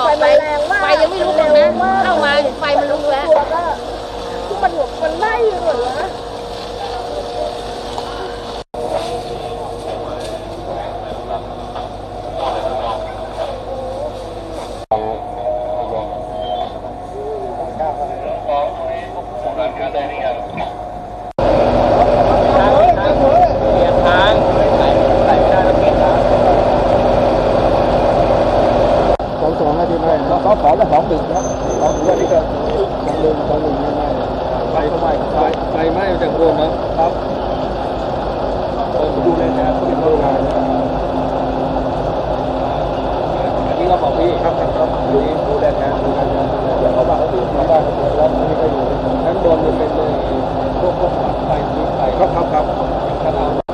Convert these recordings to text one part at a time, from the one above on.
ออกไปไฟยังไม่ลุกเลยนะเข้ามาไฟมันลุกแล้วมันไหม้หมดแล้ว2 นาทีไหมเขาขอละ2 1ครับ2 1นี่ก็2 1ไม่ไหม้ไฟก็ไหม้ไฟไหม้จากโคนนะครับดูเลยนะเป็นโรงงานอันนี้ก็ของพี่ครับดูแลงานเดี๋ยวเขาบ้านเขาตีแล้วนี่ก็อยู่ชั้นบนมันเป็นพวกไฟครับขนาด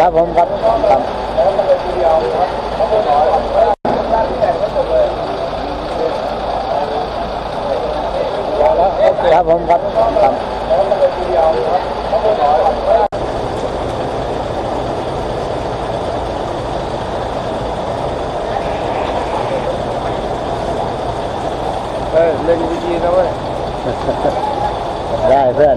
ครับผมครับแล้วมันเลยทีเดียวครับเขาบอกด้านที่แต่งก็จบเลยครับผมครับแล้วมันเลยทีเดียวครับเขาบอกเล่นวิธีนะเว้ยได้เพื่อน